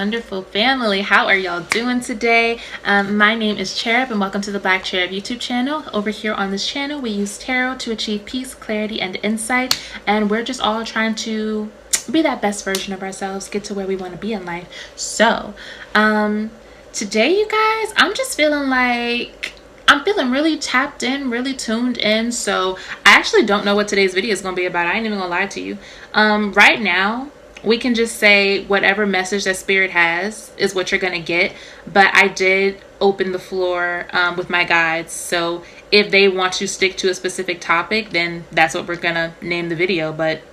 wonderful family. How are y'all doing today? My name is Cherub and welcome to the Black Cherub YouTube channel. Over here on this channel, we use tarot to achieve peace, clarity, and insight. And we're just all trying to be that best version of ourselves, get to where we want to be in life. So, today, you guys, I'm just feeling like I'm feeling really tapped in, really tuned in. So I actually don't know what today's video is going to be about. I ain't even gonna lie to you. Right now, we can just say whatever message that spirit has is what you're going to get. But I did open the floor with my guides. So if they want to stick to a specific topic, then that's what we're going to name the video. But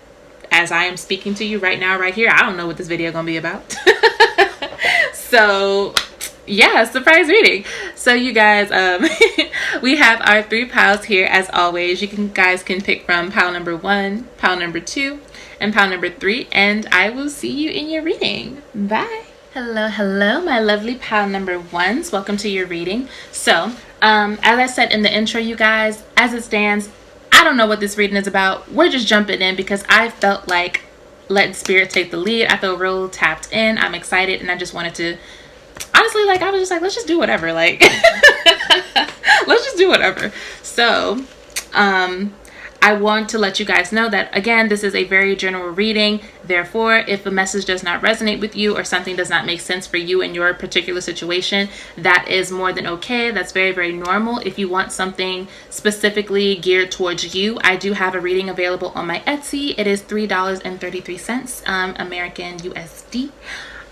as I am speaking to you right now, right here, I don't know what this video is going to be about. So yeah, surprise reading. So you guys, we have our 3 piles here as always. You guys can pick from pile number 1, pile number 2, and pile number 3, and I will see you in your reading. Bye. Hello, my lovely pile number 1s. Welcome to your reading. So, as I said in the intro, you guys, as it stands, I don't know what this reading is about. We're just jumping in because I felt like letting spirit take the lead. I feel real tapped in. I'm excited, and I just wanted to, honestly, like, I was just like, let's just do whatever. Like, let's just do whatever. So, I want to let you guys know that, again, this is a very general reading. Therefore, if a message does not resonate with you or something does not make sense for you in your particular situation, that is more than okay. That's very, very normal. If you want something specifically geared towards you, I do have a reading available on my Etsy. It is $3.33, American USD.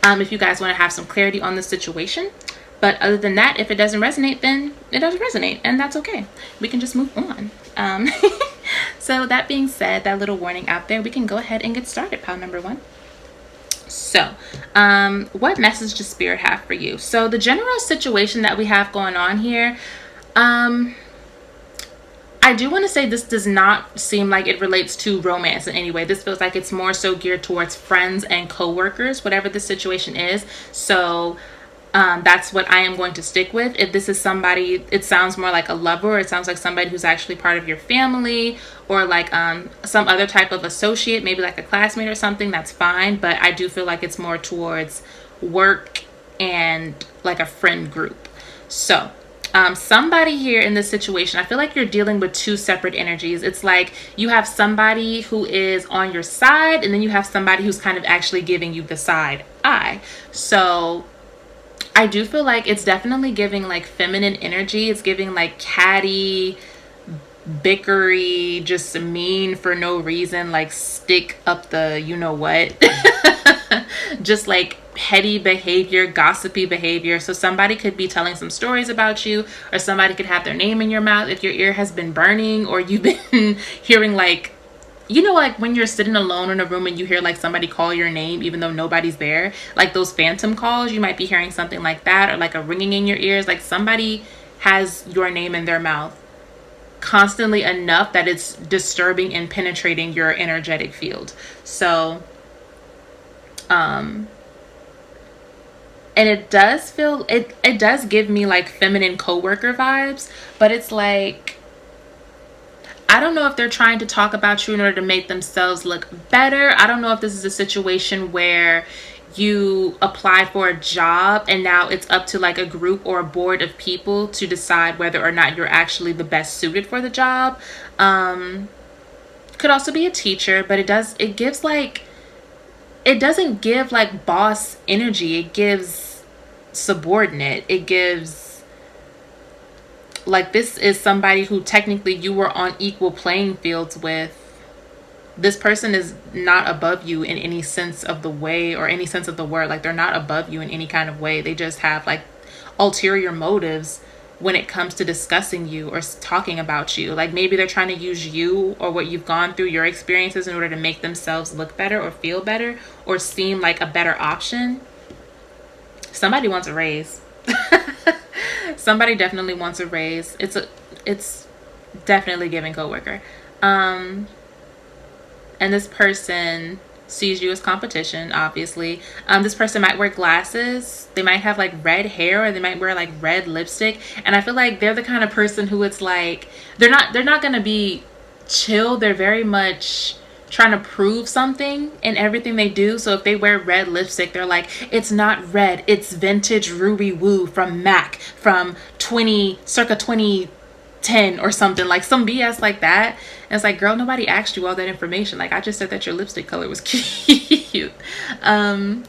If you guys want to have some clarity on the situation. But other than that, if it doesn't resonate, then it doesn't resonate, and that's okay. We can just move on. So that being said, that little warning out there, we can go ahead and get started, pile number 1. So, what message does Spirit have for you? So the general situation that we have going on here, I do want to say this does not seem like it relates to romance in any way. This feels like it's more so geared towards friends and co-workers, whatever the situation is. So that's what I am going to stick with. If this is somebody, it sounds more like a lover. It sounds like somebody who's actually part of your family, or like some other type of associate, maybe like a classmate or something. That's fine. But I do feel like it's more towards work and like a friend group. So somebody here in this situation, I feel like you're dealing with 2 separate energies. It's like you have somebody who is on your side, and then you have somebody who's kind of actually giving you the side eye. So I do feel like it's definitely giving like feminine energy. It's giving like catty, bickery, just mean for no reason, like stick up the you know what. Just like petty behavior, gossipy behavior. So somebody could be telling some stories about you, or somebody could have their name in your mouth if your ear has been burning, or you've been hearing like, you know, like when you're sitting alone in a room and you hear like somebody call your name even though nobody's there, like those phantom calls, you might be hearing something like that, or like a ringing in your ears, like somebody has your name in their mouth constantly enough that it's disturbing and penetrating your energetic field. So and it does feel, it does give me like feminine coworker vibes, but it's like, I don't know if they're trying to talk about you in order to make themselves look better. I don't know if this is a situation where you applied for a job and now it's up to like a group or a board of people to decide whether or not you're actually the best suited for the job. Could also be a teacher, but it gives like, it doesn't give like boss energy. It gives subordinate. It gives like, this is somebody who technically you were on equal playing fields with. This person is not above you in any sense of the way, or any sense of the word. Like, they're not above you in any kind of way. They just have like ulterior motives when it comes to discussing you or talking about you. Like, maybe they're trying to use you or what you've gone through, your experiences, in order to make themselves look better or feel better or seem like a better option. Somebody wants a raise. Somebody definitely wants a raise. It's definitely giving coworker. And this person sees you as competition, obviously. This person might wear glasses. They might have like red hair, or they might wear like red lipstick. And I feel like they're the kind of person who it's like, they're not going to be chill. They're very much trying to prove something in everything they do. So if they wear red lipstick, they're like, it's not red, it's vintage Ruby Woo from MAC from circa 2010 or something, like some BS like that. And it's like, girl, nobody asked you all that information. Like, I just said that your lipstick color was cute. Yeah,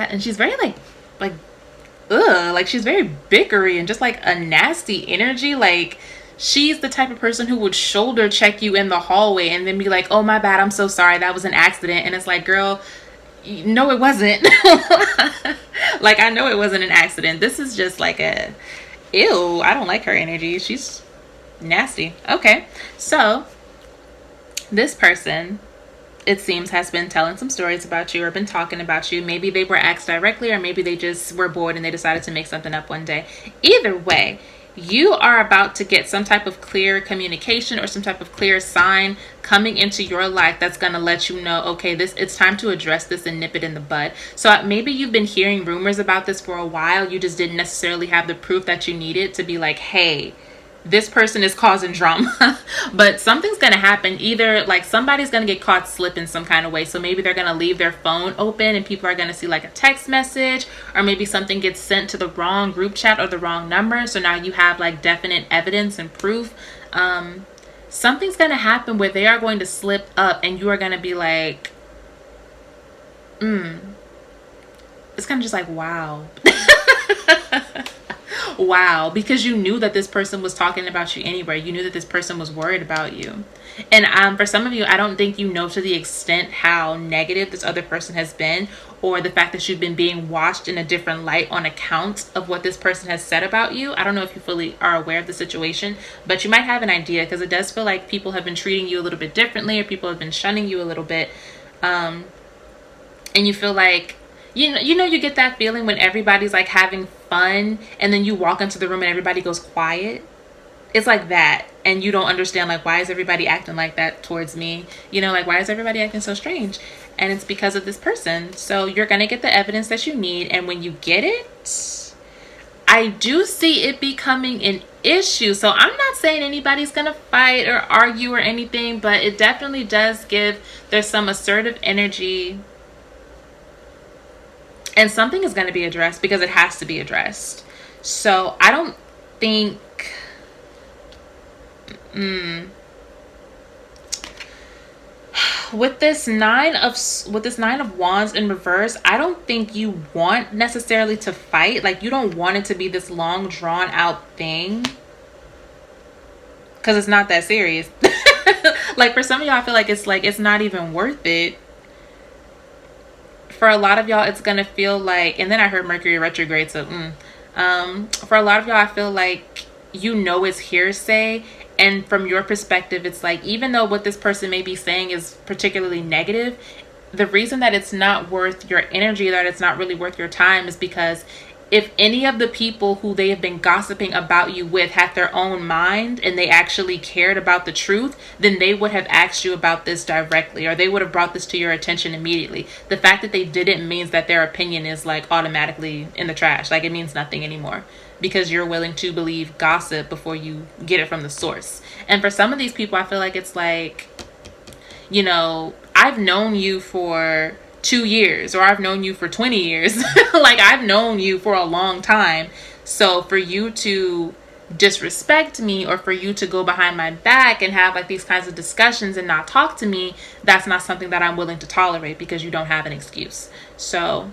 and she's very like ugh, like she's very bickery and just like a nasty energy. Like, she's the type of person who would shoulder check you in the hallway and then be like, oh my bad, I'm so sorry, that was an accident. And it's like, girl, no it wasn't. Like, I know it wasn't an accident. This is just like a ew, I don't like her energy. She's nasty. Okay, so this person, it seems, has been telling some stories about you or been talking about you. Maybe they were asked directly, or maybe they just were bored and they decided to make something up one day. Either way, you are about to get some type of clear communication or some type of clear sign coming into your life that's going to let you know, okay, it's time to address this and nip it in the bud. So maybe you've been hearing rumors about this for a while. You just didn't necessarily have the proof that you needed to be like, hey, this person is causing drama. But something's going to happen. Either like somebody's going to get caught slipping some kind of way. So maybe they're going to leave their phone open and people are going to see like a text message, or maybe something gets sent to the wrong group chat or the wrong number. So now you have like definite evidence and proof. Something's going to happen where they are going to slip up and you are going to be like, it's kind of just like, wow. Wow, because you knew that this person was talking about you anyway. You knew that this person was worried about you. And for some of you, I don't think you know to the extent how negative this other person has been, or the fact that you've been being watched in a different light on account of what this person has said about you. I don't know if you fully are aware of the situation, but you might have an idea, because it does feel like people have been treating you a little bit differently, or people have been shunning you a little bit. And you feel like, you get that feeling when everybody's like having fun and then you walk into the room and everybody goes quiet. It's like that. And you don't understand, like, why is everybody acting like that towards me? Like, why is everybody acting so strange? And it's because of this person. So you're going to get the evidence that you need. And when you get it, I do see it becoming an issue. So I'm not saying anybody's going to fight or argue or anything, but it definitely does there's some assertive energy. And something is going to be addressed because it has to be addressed. So I don't think... With this nine of wands in reverse, I don't think you want necessarily to fight. Like, you don't want it to be this long drawn out thing, because it's not that serious. Like, for some of y'all, I feel like it's not even worth it. For a lot of y'all, it's gonna feel like, and then I heard Mercury retrograde, so for a lot of y'all, I feel like it's hearsay, and from your perspective, it's like, even though what this person may be saying is particularly negative, the reason that it's not worth your energy, that it's not really worth your time, is because if any of the people who they have been gossiping about you with had their own mind and they actually cared about the truth, then they would have asked you about this directly, or they would have brought this to your attention immediately. The fact that they didn't means that their opinion is like automatically in the trash. Like, it means nothing anymore, because you're willing to believe gossip before you get it from the source. And for some of these people, I feel like it's like, I've known you for 2 years, or I've known you for 20 years. Like, I've known you for a long time. So for you to disrespect me, or for you to go behind my back and have like these kinds of discussions and not talk to me, that's not something that I'm willing to tolerate, because you don't have an excuse. So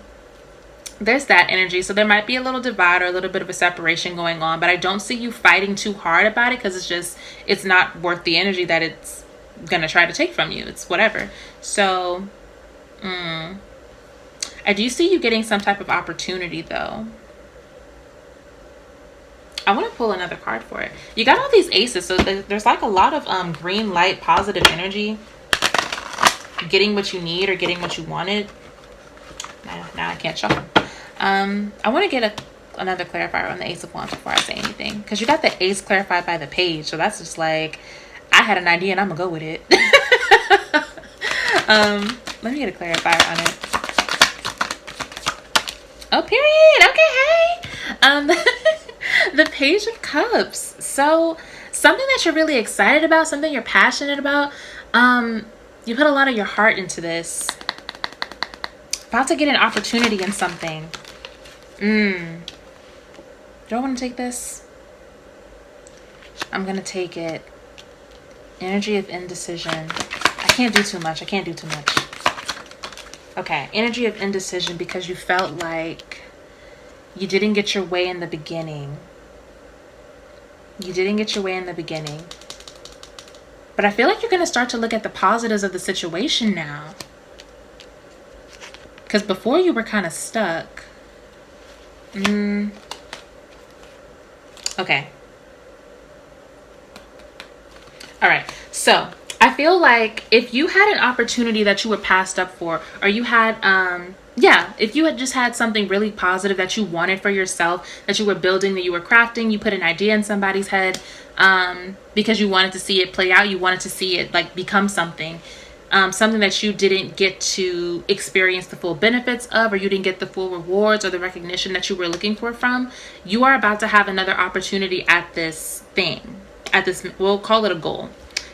there's that energy. So there might be a little divide or a little bit of a separation going on, but I don't see you fighting too hard about it, because it's not worth the energy that it's gonna try to take from you. It's whatever. So I do see you getting some type of opportunity, though. I want to pull another card for it. You got all these aces, so there's like a lot of green light, positive energy, getting what you need or getting what you wanted. Now I can't shuffle. I want to get another clarifier on the Ace of Wands before I say anything, because you got the ace clarified by the page, so that's just like, I had an idea and I'm gonna go with it. Let me get a clarifier on it. Oh, period. Okay, hey. The Page of Cups. So something that you're really excited about, something you're passionate about. You put a lot of your heart into this. About to get an opportunity in something. Do I want to take this? I'm going to take it. Energy of indecision. I can't do too much. Okay, energy of indecision because you felt like you didn't get your way in the beginning. But I feel like you're going to start to look at the positives of the situation now. Because before you were kind of stuck. Okay. All right. So I feel like if you had an opportunity that you were passed up for, or you had, if you had just had something really positive that you wanted for yourself, that you were building, that you were crafting, you put an idea in somebody's head, because you wanted to see it play out, you wanted to see it like become something. Something that you didn't get to experience the full benefits of, or you didn't get the full rewards or the recognition that you were looking for from, you are about to have another opportunity at this thing, we'll call it a goal.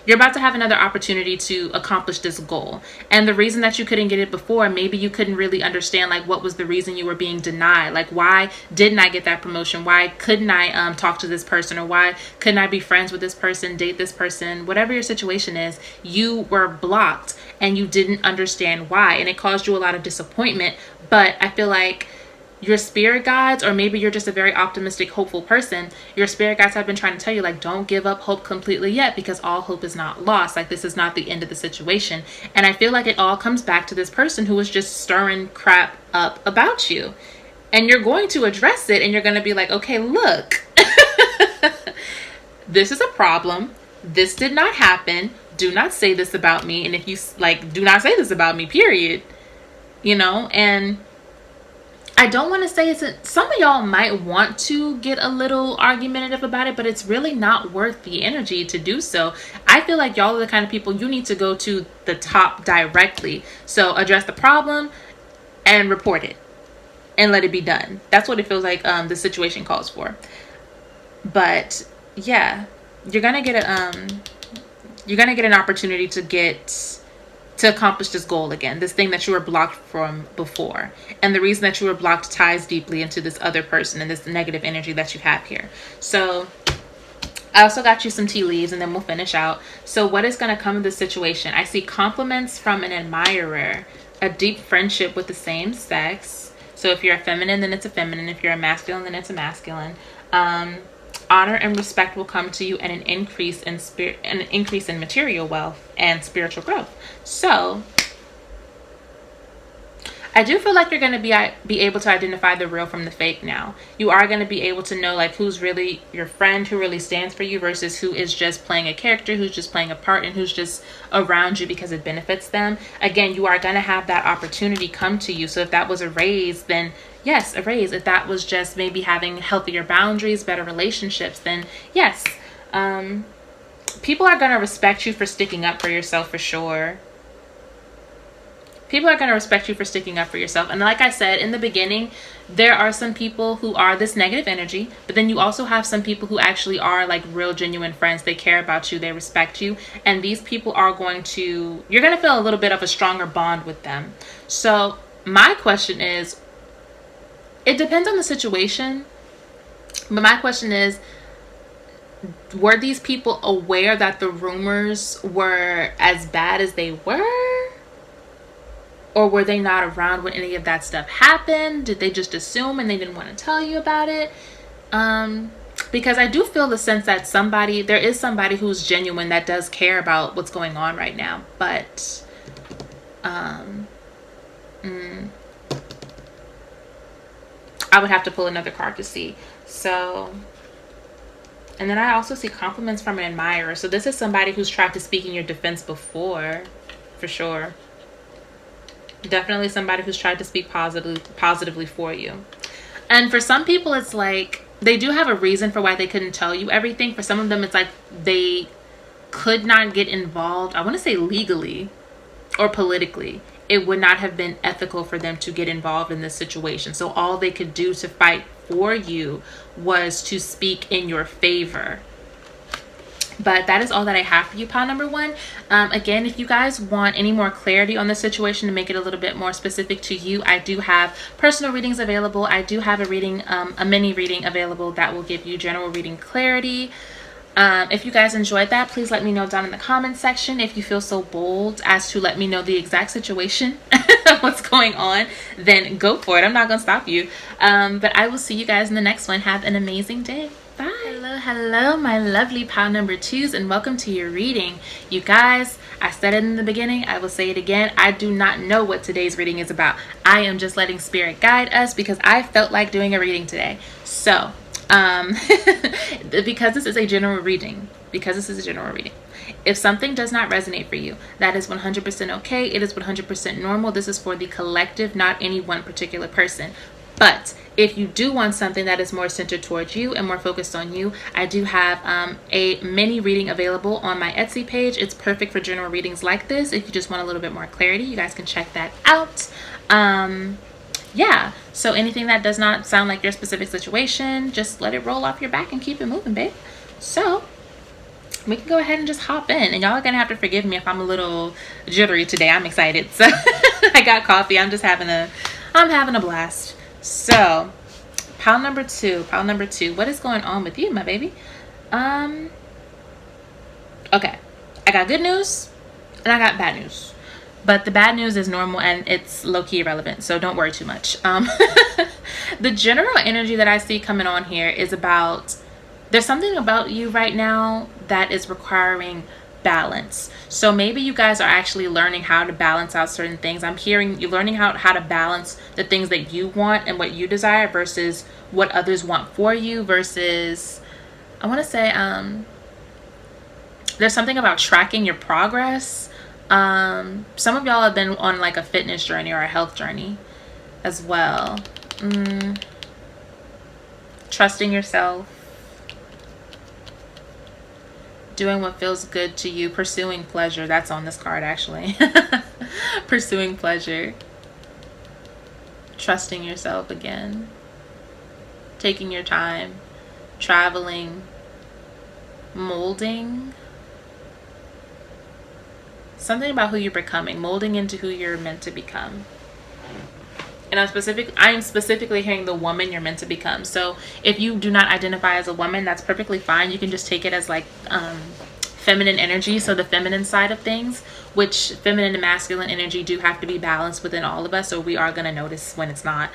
You're about to have another opportunity to accomplish this goal. And the reason that you couldn't get it before, maybe you couldn't really understand like what was the reason you were being denied. Like, why didn't I get that promotion? Why couldn't I talk to this person? Or why couldn't I be friends with this person, date this person? Whatever your situation is, you were blocked and you didn't understand why. And it caused you a lot of disappointment. But I feel like your spirit guides, or maybe you're just a very optimistic, hopeful person, your spirit guides have been trying to tell you, like, don't give up hope completely yet, because all hope is not lost. Like, this is not the end of the situation. And I feel like it all comes back to this person who was just stirring crap up about you. And you're going to address it, and you're going to be like, okay, look, this is a problem. This did not happen. Do not say this about me. And if you like, do not say this about me, period. And I don't want to say some of y'all might want to get a little argumentative about it, but it's really not worth the energy to do so. I feel like y'all are the kind of people you need to go to the top directly. So address the problem and report it and let it be done. That's what it feels like the situation calls for. But yeah, you're gonna get an opportunity to accomplish this goal again, this thing that you were blocked from before. And the reason that you were blocked ties deeply into this other person and this negative energy that you have here. So I also got you some tea leaves, and then we'll finish out. So what is going to come of this situation? I see compliments from an admirer, a deep friendship with the same sex. So if you're a feminine, then it's a feminine. If you're a masculine, then it's a masculine. Honor and respect will come to you, and an increase in material wealth and spiritual growth. So I do feel like you're going to be able to identify the real from the fake now. You are going to be able to know like who's really your friend, who really stands for you, versus who is just playing a character, who's just playing a part, and who's just around you because it benefits them. Again, you are going to have that opportunity come to you. So if that was a raise, then yes, a raise. If that was just maybe having healthier boundaries, better relationships, then yes. People are going to respect you for sticking up for yourself, for sure. People are going to respect you for sticking up for yourself. And like I said in the beginning, there are some people who are this negative energy, but then you also have some people who actually are like real genuine friends. They care about you. They respect you. And these people are you're going to feel a little bit of a stronger bond with them. So my question is, it depends on the situation. But my question is, were these people aware that the rumors were as bad as they were? Or were they not around when any of that stuff happened? Did they just assume and they didn't want to tell you about it? Because I do feel the sense that there is somebody who's genuine that does care about what's going on right now. But I would have to pull another card to see. So, and then I also see compliments from an admirer. So this is somebody who's tried to speak in your defense before, for sure. Definitely somebody who's tried to speak positively for you. And for some people, it's like they do have a reason for why they couldn't tell you everything. For some of them, it's like they could not get involved. I want to say legally or politically. It would not have been ethical for them to get involved in this situation. So all they could do to fight for you was to speak in your favor. But that is all that I have for you, pile number one. Again, if you guys want any more clarity on the situation to make it a little bit more specific to you, I do have personal readings available. I do have a reading, a mini reading available that will give you general reading clarity. If you guys enjoyed that, please let me know down in the comments section. If you feel so bold as to let me know the exact situation what's going on, then go for it. I'm not gonna stop you. But I will see you guys in the next one. Have an amazing day. Bye. Hello, my lovely pile number twos, and welcome to your reading. You guys, I said it in the beginning, I will say it again. I do not know what today's reading is about. I am just letting spirit guide us because I felt like doing a reading today. So, because this is a general reading, if something does not resonate for you, that is 100% okay. It is 100% normal. This is for the collective, not any one particular person. But if you do want something that is more centered towards you and more focused on you, I do have a mini reading available on my Etsy page. It's perfect for general readings like this. If you just want a little bit more clarity, you guys can check that out. Yeah, so anything that does not sound like your specific situation, just let it roll off your back and keep it moving, babe. So we can go ahead and just hop in, and y'all are gonna have to forgive me if I'm a little jittery today. I'm excited. So I got coffee. I'm having a blast. So pile number two, what is going on with you, my baby? Okay, I got good news and I got bad news, but the bad news is normal and it's low-key irrelevant, so don't worry too much. The general energy that I see coming on here is about, there's something about you right now that is requiring balance. So maybe you guys are actually learning how to balance out certain things. I'm hearing you're learning how to balance the things that you want and what you desire versus what others want for you, versus, I want to say, there's something about tracking your progress. Some of y'all have been on like a fitness journey or a health journey as well. Trusting yourself, doing what feels good to you, pursuing pleasure. That's on this card, actually. Pursuing pleasure, trusting yourself again, taking your time, traveling, molding. Something about who you're becoming, molding into who you're meant to become. And I am specifically hearing the woman you're meant to become. So if you do not identify as a woman, that's perfectly fine. You can just take it as like feminine energy. So the feminine side of things, which feminine and masculine energy do have to be balanced within all of us. So we are going to notice when it's not.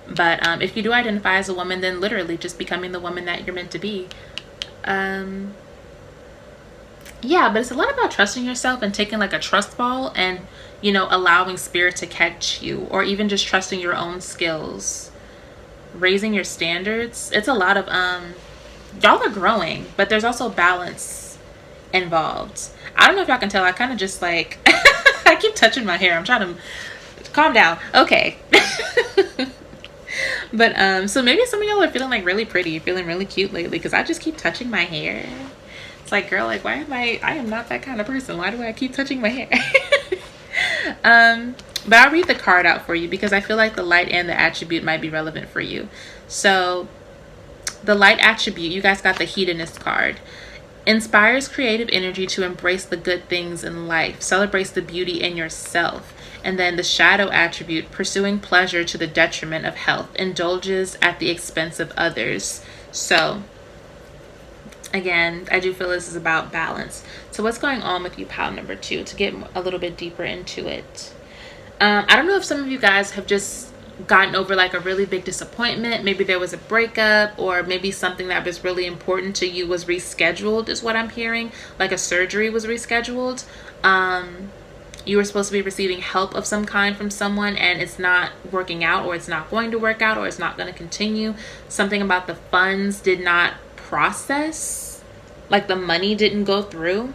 But if you do identify as a woman, then literally just becoming the woman that you're meant to be. Yeah, but it's a lot about trusting yourself and taking like a trust fall and, you know, allowing spirit to catch you, or even just trusting your own skills, raising your standards. It's a lot of, y'all are growing, but there's also balance involved. I don't know if y'all can tell, I kind of just like, I keep touching my hair. I'm trying to calm down. Okay. But, so maybe some of y'all are feeling like really pretty, feeling really cute lately, because I just keep touching my hair. It's like, girl, like, why am I am not that kind of person. Why do I keep touching my hair? But I'll read the card out for you because I feel like the light and the attribute might be relevant for you. So the light attribute, you guys got the hedonist card. Inspires creative energy to embrace the good things in life. Celebrates the beauty in yourself. And then the shadow attribute, pursuing pleasure to the detriment of health. Indulges at the expense of others. So again, I do feel this is about balance. So what's going on with you, pile number two, to get a little bit deeper into it? I don't know if some of you guys have just gotten over like a really big disappointment. Maybe there was a breakup, or maybe something that was really important to you was rescheduled, is what I'm hearing. Like a surgery was rescheduled. You were supposed to be receiving help of some kind from someone, and it's not working out, or it's not going to work out, or it's not going to continue. Something about the funds did not process, like the money didn't go through.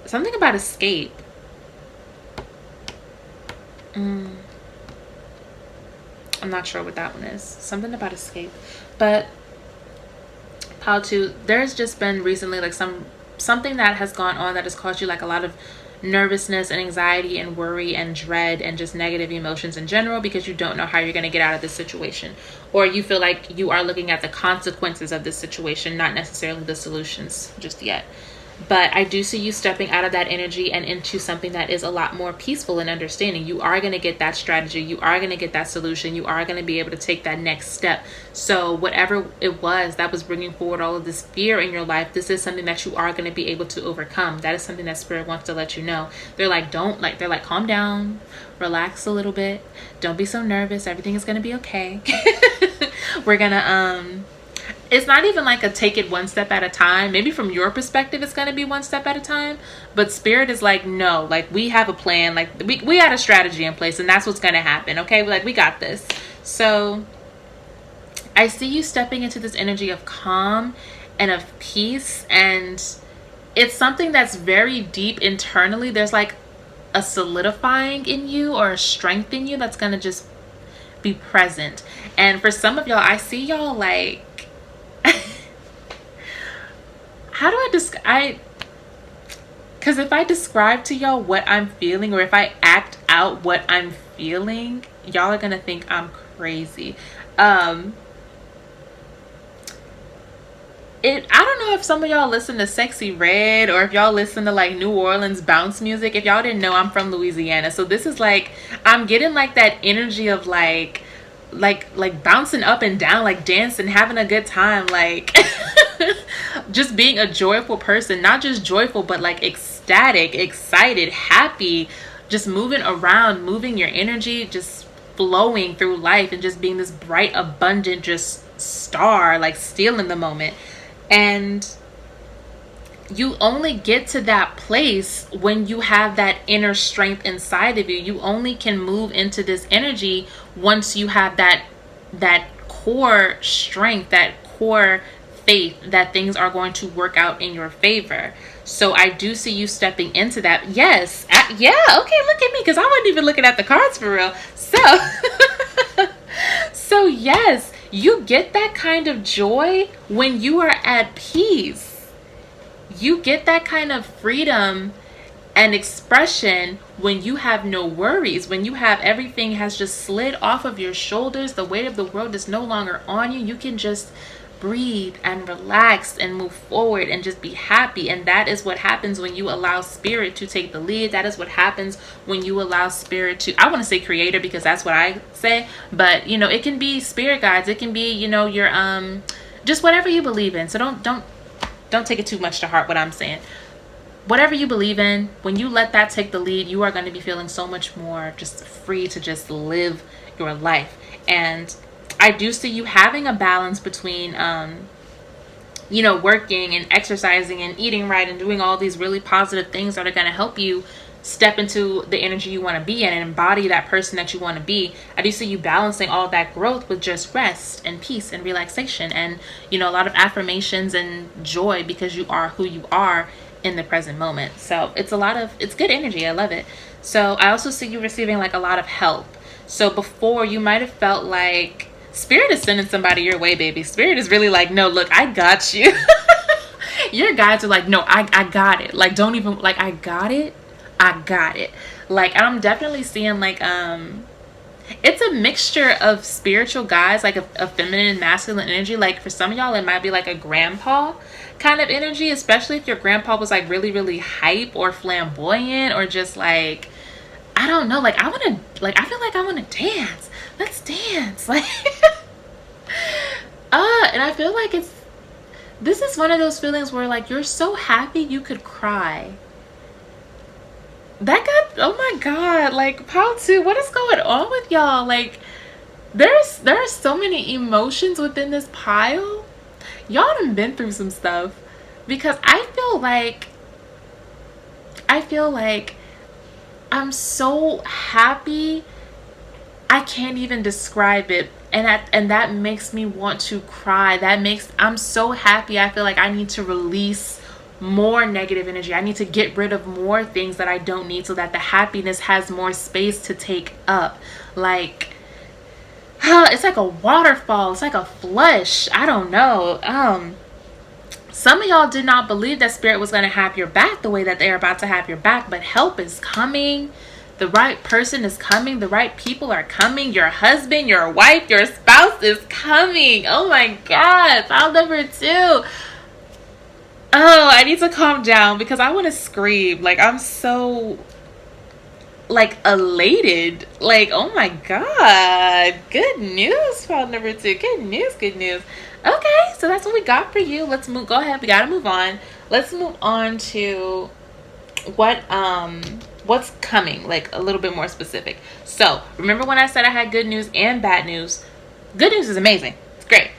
Something about escape. I'm not sure what that one is. Something about escape. But pile two, there's just been recently like something that has gone on that has caused you like a lot of nervousness and anxiety and worry and dread and just negative emotions in general, because you don't know how you're going to get out of this situation, or you feel like you are looking at the consequences of this situation, not necessarily the solutions just yet. But I do see you stepping out of that energy and into something that is a lot more peaceful and understanding. You are going to get that strategy. You are going to get that solution. You are going to be able to take that next step. So whatever it was that was bringing forward all of this fear in your life, this is something that you are going to be able to overcome. That is something that Spirit wants to let you know. They're like, calm down, relax a little bit. Don't be so nervous. Everything is going to be okay. We're going to, it's not even like a take it one step at a time. Maybe from your perspective, it's going to be one step at a time. But Spirit is like, no, like we have a plan. Like we got a strategy in place, and that's what's going to happen. Okay. Like we got this. So I see you stepping into this energy of calm and of peace. And it's something that's very deep internally. There's like a solidifying in you or a strength in you that's going to just be present. And for some of y'all, I see y'all like, how do I describe? Because if I describe to y'all what I'm feeling, or if I act out what I'm feeling, y'all are gonna think I'm crazy. I don't know if some of y'all listen to Sexy Red, or if y'all listen to like New Orleans bounce music. If y'all didn't know, I'm from Louisiana, so this is like, I'm getting like that energy of like bouncing up and down, like dancing, having a good time, like just being a joyful person. Not just joyful, but like ecstatic, excited, happy, just moving around, moving your energy, just flowing through life, and just being this bright, abundant, just star, like still in the moment. And you only get to that place when you have that inner strength inside of you. You only can move into this energy once you have that core strength, that core faith that things are going to work out in your favor. So I do see you stepping into that. Yes. Yeah. Okay. Look at me, because I wasn't even looking at the cards for real. So yes, you get that kind of joy when you are at peace. You get that kind of freedom and expression when you have no worries, when you have everything has just slid off of your shoulders. The weight of the world is no longer on you. You can just breathe and relax and move forward and just be happy. And that is what happens when you allow Spirit to take the lead. That is what happens when you allow Spirit to, I want to say Creator, because that's what I say, but you know, it can be spirit guides, it can be, you know, your just whatever you believe in. So don't take it too much to heart what I'm saying. Whatever you believe in, when you let that take the lead, you are going to be feeling so much more just free to just live your life. And I do see you having a balance between, you know, working and exercising and eating right and doing all these really positive things that are going to help you step into the energy you want to be in and embody that person that you want to be. I do see you balancing all that growth with just rest and peace and relaxation and, you know, a lot of affirmations and joy, because you are who you are in the present moment. So it's good energy. I love it. So I also see you receiving like a lot of help. So before, you might have felt like Spirit is sending somebody your way, baby. Spirit is really like, no, look, I got you. Your guides are like, no, I got it. Like, don't even, like, I got it. Like, I'm definitely seeing like, it's a mixture of spiritual guides, like a feminine and masculine energy. Like for some of y'all, it might be like a grandpa kind of energy, especially if your grandpa was like really, really hype or flamboyant, or just like, I don't know, like I feel like I want to dance. Let's dance. Like, and I feel like this is one of those feelings where like you're so happy you could cry. Oh my God, like pile 2, what is going on with y'all? Like there are so many emotions within this pile. Y'all done been through some stuff, because I feel like I'm so happy I can't even describe it, and that makes me want to cry. I'm so happy. I feel like I need to release more negative energy. I need to get rid of more things that I don't need, so that the happiness has more space to take up. Like, it's like a waterfall. It's like a flush. I don't know. Some of y'all did not believe that Spirit was going to have your back the way that they're about to have your back, but help is coming. The right person is coming. The right people are coming. Your husband, your wife, your spouse is coming. Oh my God. File number 2. Oh, I need to calm down because I want to scream. Like, I'm so, like, elated. Like, oh my God. Good news, file number 2. Good news, good news. Okay, so that's what we got for you. Let's move. Go ahead. We got to move on. Let's move on to what's coming, like a little bit more specific. So remember when I said I had good news and bad news? Good news is amazing. It's great.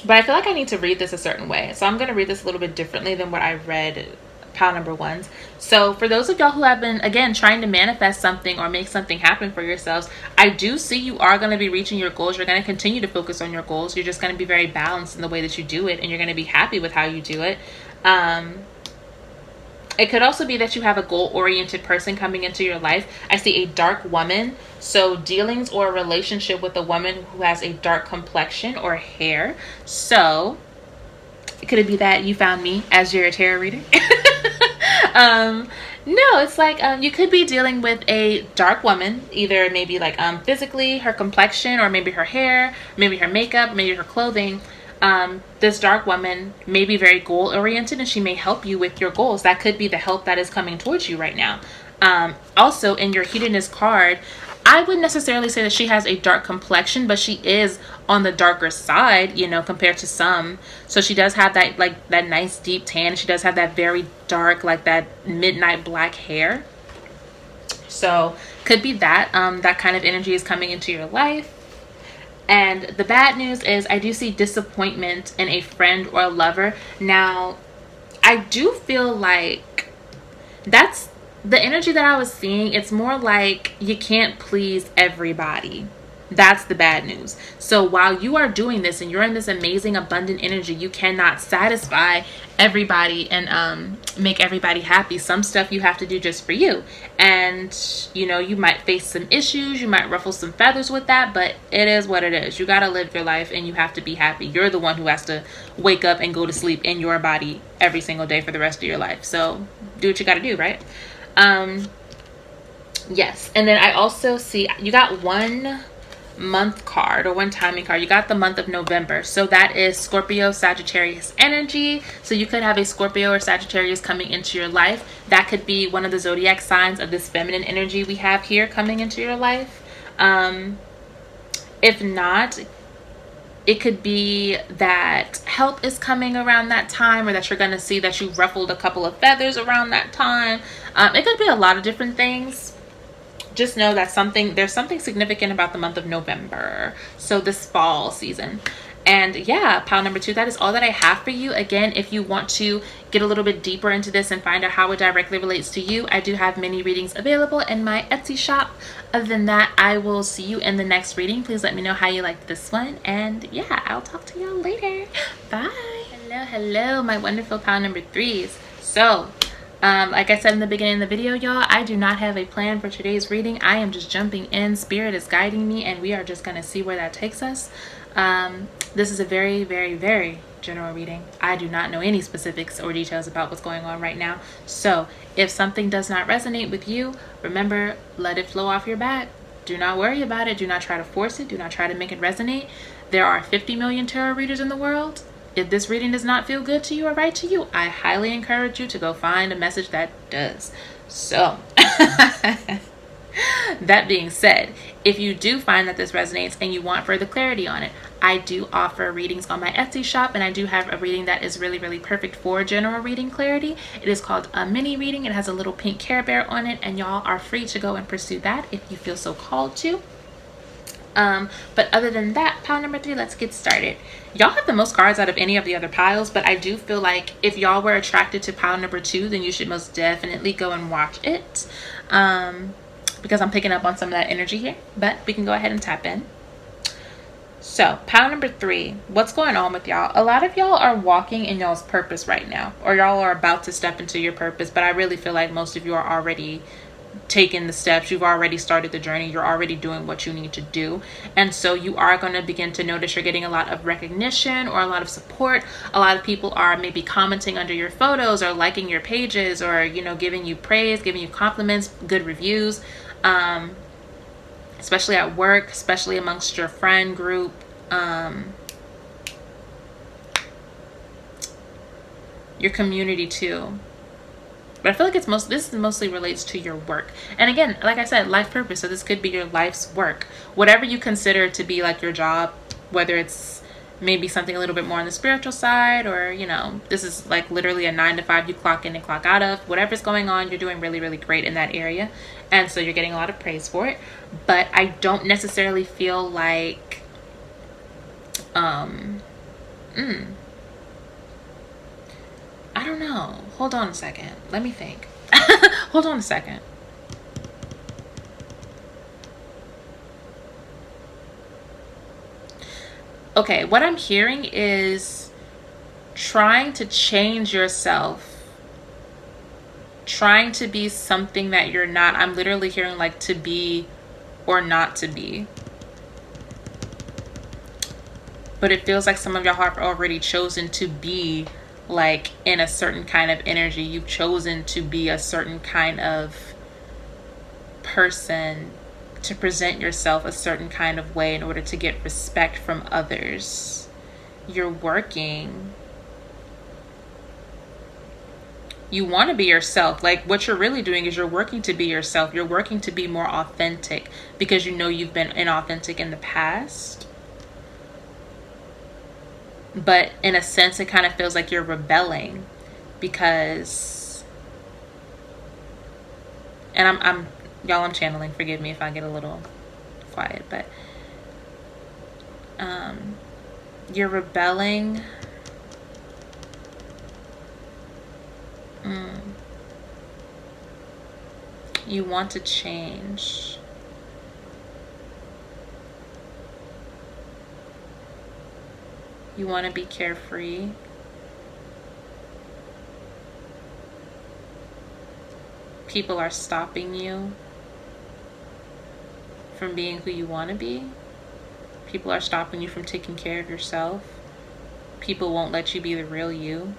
But I feel like I need to read this a certain way. So I'm going to read this a little bit differently than what I read pile number 1. So for those of y'all who have been, again, trying to manifest something or make something happen for yourselves, I do see you are going to be reaching your goals. You're going to continue to focus on your goals. You're just going to be very balanced in the way that you do it, and you're going to be happy with how you do it. It could also be that you have a goal-oriented person coming into your life. I see a dark woman. So dealings or a relationship with a woman who has a dark complexion or hair. So could it be that you found me as your tarot reader? No, it's like you could be dealing with a dark woman, either maybe like physically, her complexion, or maybe her hair, maybe her makeup, maybe her clothing. This dark woman may be very goal oriented, and she may help you with your goals. That could be the help that is coming towards you right now. Also, in your hedonist card, I wouldn't necessarily say that she has a dark complexion, but she is on the darker side, you know, compared to some. So she does have that, like, that nice deep tan. She does have that very dark, like that midnight black hair. So could be that that kind of energy is coming into your life. And the bad news is I do see disappointment in a friend or a lover. Now, I do feel like that's the energy that I was seeing. It's more like you can't please everybody. That's the bad news. So while you are doing this and you're in this amazing abundant energy, you cannot satisfy everybody and make everybody happy. Some stuff you have to do just for you, and you know, you might face some issues, you might ruffle some feathers with that, but it is what it is. You got to live your life and you have to be happy. You're the one who has to wake up and go to sleep in your body every single day for the rest of your life. So do what you got to do, right? Yes. And then I also see you got 1 month card or 1 timing card. You got the month of November. So that is Scorpio, Sagittarius energy. So you could have a Scorpio or Sagittarius coming into your life. That could be one of the zodiac signs of this feminine energy we have here coming into your life. If not, it could be that help is coming around that time, or that you're going to see that you ruffled a couple of feathers around that time. It could be a lot of different things. Just know that there's something significant about the month of November. So this fall season. And yeah, pile number 2, that is all that I have for you. Again, if you want to get a little bit deeper into this and find out how it directly relates to you, I do have mini readings available in my Etsy shop. Other than that, I will see you in the next reading. Please let me know how you liked this one. And yeah, I'll talk to y'all later. Bye. Hello, my wonderful pile number 3s. So like I said in the beginning of the video, y'all, I do not have a plan for today's reading. I am just jumping in. Spirit is guiding me, and we are just going to see where that takes us. This is a very, very, very general reading. I do not know any specifics or details about what's going on right now. So if something does not resonate with you, remember, let it flow off your back. Do not worry about it. Do not try to force it. Do not try to make it resonate. There are 50 million tarot readers in the world. If this reading does not feel good to you or right to you, I highly encourage you to go find a message that does. So that being said, if you do find that this resonates and you want further clarity on it, I do offer readings on my Etsy shop, and I do have a reading that is really, really perfect for general reading clarity. It is called a mini reading. It has a little pink Care Bear on it, and y'all are free to go and pursue that if you feel so called to. But other than that, pile number 3, let's get started. Y'all have the most cards out of any of the other piles, but I do feel like if y'all were attracted to pile number 2, then you should most definitely go and watch it, because I'm picking up on some of that energy here. But we can go ahead and tap in. So pile number 3, what's going on with y'all? A lot of y'all are walking in y'all's purpose right now, or y'all are about to step into your purpose, but I really feel like most of you are already taken the steps, you've already started the journey, you're already doing what you need to do. And so you are going to begin to notice you're getting a lot of recognition or a lot of support. A lot of people are maybe commenting under your photos or liking your pages, or, you know, giving you praise, giving you compliments, good reviews, especially at work, especially amongst your friend group. Your community too. But I feel like this mostly relates to your work. And again, like I said, life purpose. So this could be your life's work. Whatever you consider to be like your job, whether it's maybe something a little bit more on the spiritual side, or, you know, this is like literally a 9 to 5 you clock in and clock out of. Whatever's going on, you're doing really, really great in that area. And so you're getting a lot of praise for it. But I don't necessarily feel like I don't know. Hold on a second. Let me think. Hold on a second. Okay, what I'm hearing is trying to change yourself. Trying to be something that you're not. I'm literally hearing like to be or not to be. But it feels like some of y'all have already chosen to be like in a certain kind of energy. You've chosen to be a certain kind of person, to present yourself a certain kind of way in order to get respect from others. You're working. You want to be yourself. Like, what you're really doing is you're working to be yourself. You're working to be more authentic because you know you've been inauthentic in the past. But in a sense, it kind of feels like you're rebelling because, and I'm y'all, I'm channeling, forgive me if I get a little quiet, but you're rebelling. You want to change. You want to be carefree. People are stopping you from being who you want to be. People are stopping you from taking care of yourself. People won't let you be the real you.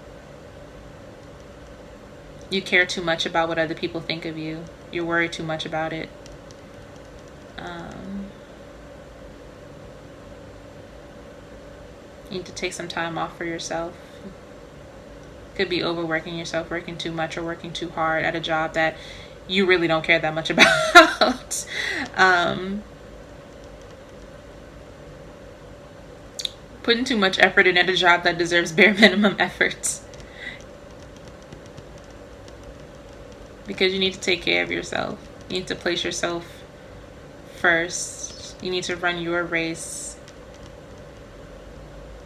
You care too much about what other people think of you. You're worried too much about it. You need to take some time off for yourself. Could be overworking yourself, working too much or working too hard at a job that you really don't care that much about. Putting too much effort in at a job that deserves bare minimum efforts. Because you need to take care of yourself. You need to place yourself first. You need to run your race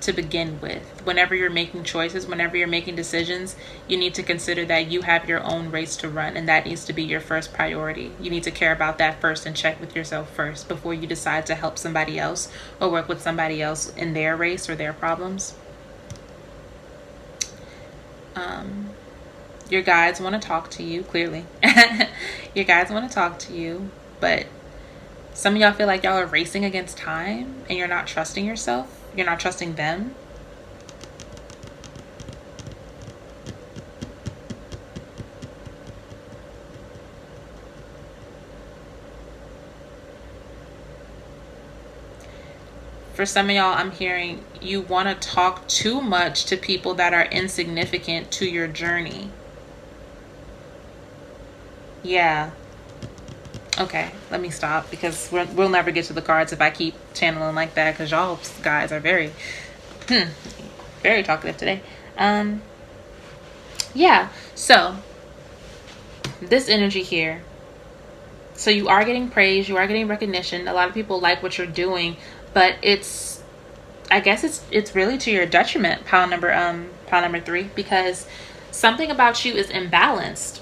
to begin with. Whenever you're making choices, whenever you're making decisions, you need to consider that you have your own race to run, and that needs to be your first priority. You need to care about that first and check with yourself first before you decide to help somebody else or work with somebody else in their race or their problems. Your guides want to talk to you, clearly. Your guides want to talk to you, but some of y'all feel like y'all are racing against time and you're not trusting yourself. You're not trusting them. For some of y'all, I'm hearing you want to talk too much to people that are insignificant to your journey. Yeah. Okay, let me stop because we'll never get to the cards if I keep channeling like that, because y'all guys are very talkative today. Yeah, so this energy here. So you are getting praise, you are getting recognition. A lot of people like what you're doing, but I guess it's really to your detriment, pile number 3, because something about you is imbalanced.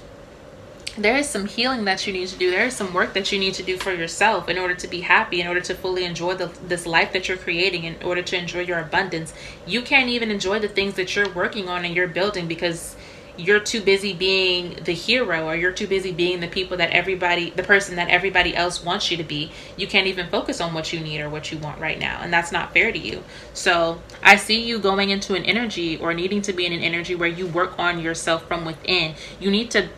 There is some healing that you need to do. There is some work that you need to do for yourself in order to be happy, in order to fully enjoy this life that you're creating, in order to enjoy your abundance. You can't even enjoy the things that you're working on and you're building because you're too busy being the hero, or you're too busy being the person that everybody else wants you to be. You can't even focus on what you need or what you want right now. And that's not fair to you. So I see you going into an energy, or needing to be in an energy, where you work on yourself from within. You need to,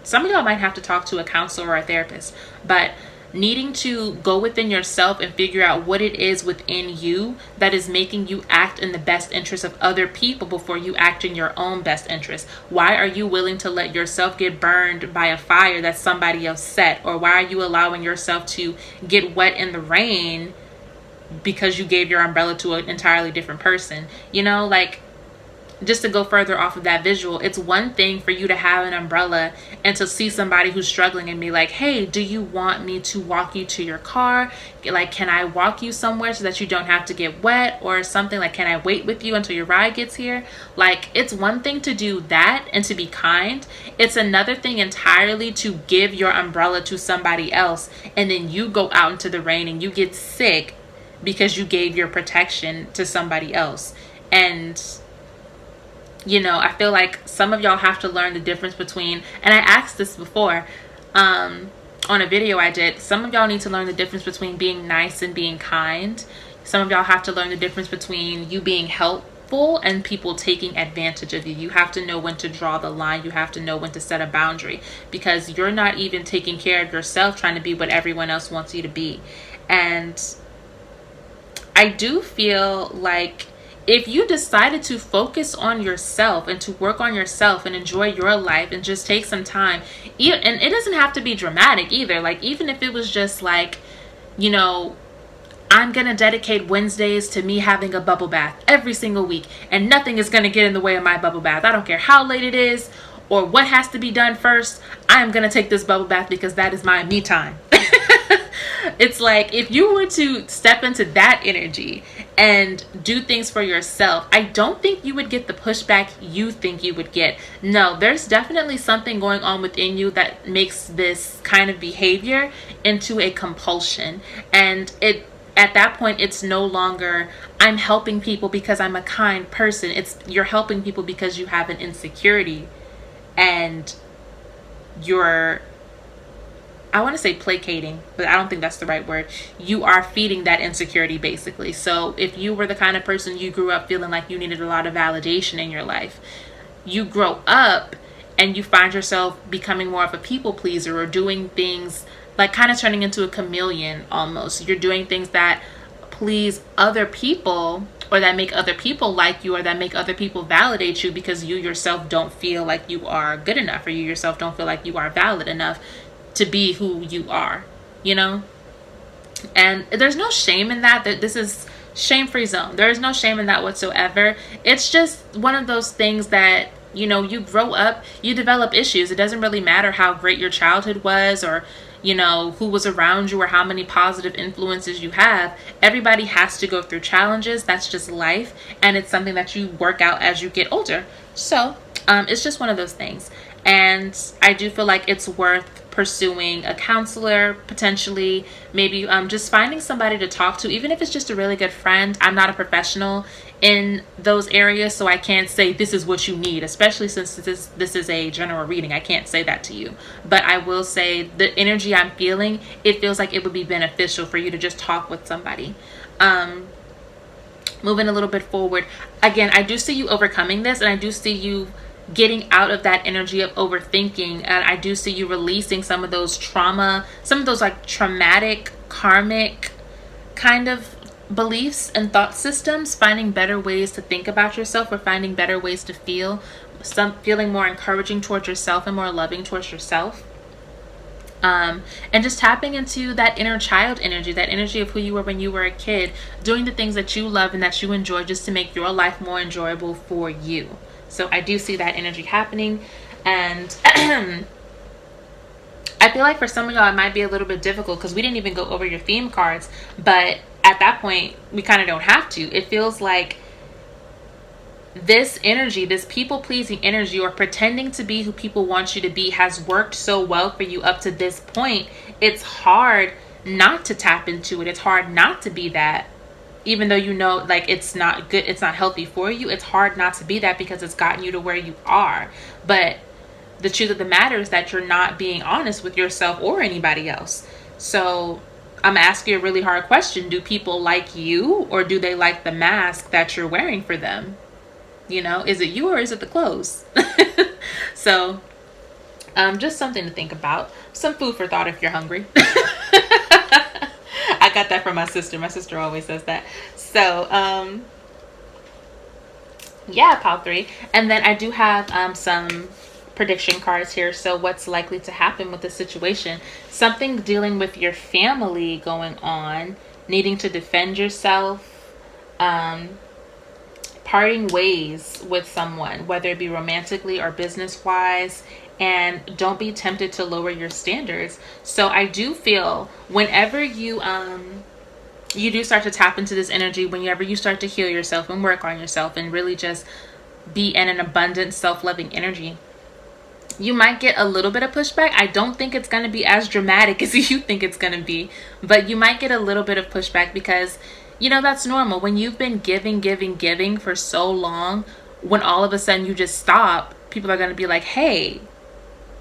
some of y'all might have to talk to a counselor or a therapist, but needing to go within yourself and figure out what it is within you that is making you act in the best interest of other people before you act in your own best interest. Why are you willing to let yourself get burned by a fire that somebody else set? Or why are you allowing yourself to get wet in the rain because you gave your umbrella to an entirely different person? You know, like, just to go further off of that visual, it's one thing for you to have an umbrella and to see somebody who's struggling and be like, hey, do you want me to walk you to your car? Like, can I walk you somewhere so that you don't have to get wet, or something? Like, can I wait with you until your ride gets here? Like, it's one thing to do that and to be kind. It's another thing entirely to give your umbrella to somebody else, and then you go out into the rain and you get sick because you gave your protection to somebody else. And you know, I feel like some of y'all have to learn the difference between, and I asked this before on a video I did, some of y'all need to learn the difference between being nice and being kind. Some of y'all have to learn the difference between you being helpful and people taking advantage of you. You have to know when to draw the line. You have to know when to set a boundary, because you're not even taking care of yourself trying to be what everyone else wants you to be. And I do feel like if you decided to focus on yourself and to work on yourself and enjoy your life and just take some time, and it doesn't have to be dramatic either. Like, even if it was just like, you know, I'm going to dedicate Wednesdays to me having a bubble bath every single week, and nothing is going to get in the way of my bubble bath. I don't care how late it is or what has to be done first. I am going to take this bubble bath because that is my me time. It's like, if you were to step into that energy and do things for yourself, I don't think you would get the pushback you think you would get. No, there's definitely something going on within you that makes this kind of behavior into a compulsion. And at that point, it's no longer, I'm helping people because I'm a kind person. It's, you're helping people because you have an insecurity, and you're, I want to say placating, but I don't think that's the right word. You are feeding that insecurity, basically. So if you were the kind of person, you grew up feeling like you needed a lot of validation in your life, you grow up and you find yourself becoming more of a people pleaser, or doing things like kind of turning into a chameleon almost. You're doing things that please other people, or that make other people like you, or that make other people validate you, because you yourself don't feel like you are good enough, or you yourself don't feel like you are valid enough to be who you are, you know? And there's no shame in that. This is shame-free zone. There is no shame in that whatsoever. It's just one of those things that, you know, you grow up, you develop issues. It doesn't really matter how great your childhood was, or, you know, who was around you, or how many positive influences you have. Everybody has to go through challenges. That's just life. And it's something that you work out as you get older. So it's just one of those things. And I do feel like it's worth pursuing a counselor, potentially, maybe just finding somebody to talk to, even if it's just a really good friend. I'm not a professional in those areas, so I can't say this is what you need, especially since this is a general reading. I can't say that to you, but I will say the energy I'm feeling, it feels like it would be beneficial for you to just talk with somebody. Moving a little bit forward, again, I do see you overcoming this, and I do see you getting out of that energy of overthinking, and I do see you releasing some of those trauma, some of those like traumatic, karmic kind of beliefs and thought systems, finding better ways to think about yourself, or finding better ways to feel, feeling more encouraging towards yourself and more loving towards yourself. And just tapping into that inner child energy, that energy of who you were when you were a kid, doing the things that you love and that you enjoy, just to make your life more enjoyable for you. So I do see that energy happening. And I feel like for some of y'all, it might be a little bit difficult because we didn't even go over your theme cards. But at that point, we kind of don't have to. It feels like this energy, this people-pleasing energy, or pretending to be who people want you to be, has worked so well for you up to this point. It's hard not to tap into it. It's hard not to be that even though you know like it's not good, it's not healthy for you, it's hard not to be that because it's gotten you to where you are. But the truth of the matter is that you're not being honest with yourself or anybody else. So I'm asking you a really hard question. Do people like you, or do they like the mask that you're wearing for them? You know, is it you or is it the clothes? So just something to think about. Some food for thought if you're hungry. I got that from my sister. My sister always says that. So yeah, pile 3. And then I do have some prediction cards here. So what's likely to happen with the situation? Something dealing with your family going on, needing to defend yourself, parting ways with someone, whether it be romantically or business wise. And don't be tempted to lower your standards. So I do feel whenever you do start to tap into this energy, whenever you start to heal yourself and work on yourself and really just be in an abundant, self-loving energy, you might get a little bit of pushback. I don't think it's going to be as dramatic as you think it's going to be, but you might get a little bit of pushback because, you know, that's normal. When you've been giving for so long, when all of a sudden you just stop, people are going to be like, hey,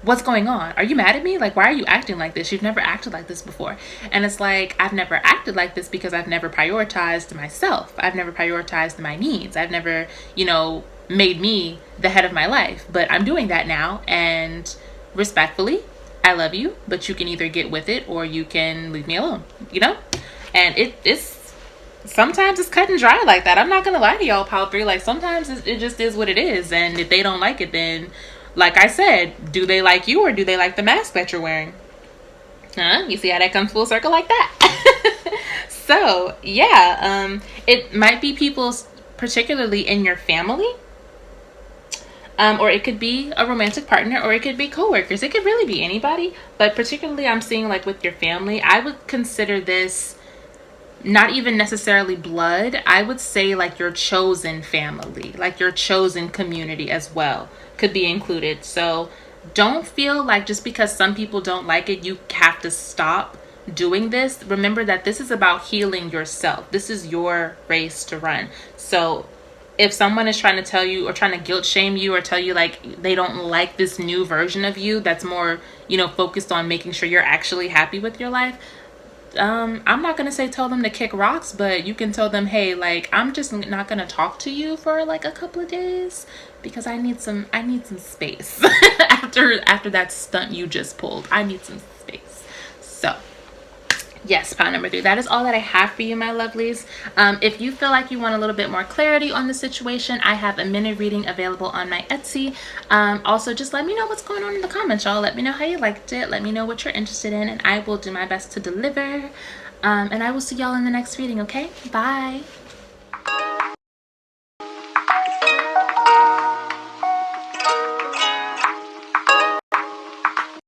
what's going on? Are you mad at me? Like, why are you acting like this? You've never acted like this before. And it's like, I've never acted like this because I've never prioritized myself. I've never prioritized my needs. I've never, you know, made me the head of my life. But I'm doing that now. And respectfully, I love you, but you can either get with it or you can leave me alone, you know? And it's sometimes it's cut and dry like that. I'm not going to lie to y'all, pile 3. Like, sometimes it just is what it is. And if they don't like it, then like I said, do they like you or do they like the mask that you're wearing? Huh? You see how that comes full circle like that? So, yeah, it might be people, particularly in your family, or it could be a romantic partner, or it could be coworkers. It could really be anybody, but particularly I'm seeing like with your family, I would consider this not even necessarily blood. I would say like your chosen family, like your chosen community as well could be included. So don't feel like just because some people don't like it, you have to stop doing this. Remember that this is about healing yourself. This is your race to run. So if someone is trying to tell you or trying to guilt shame you or tell you like they don't like this new version of you that's more, you know, focused on making sure you're actually happy with your life, I'm not going to say tell them to kick rocks, but you can tell them, hey, like, I'm just not going to talk to you for like a couple of days because I need some space after that stunt you just pulled. I need some space. So yes, pile number 3. That is all that I have for you, my lovelies. If you feel like you want a little bit more clarity on the situation, I have a minute reading available on my Etsy. Also, just let me know what's going on in the comments, y'all. Let me know how you liked it. Let me know what you're interested in, and I will do my best to deliver. And I will see y'all in the next reading, okay? Bye.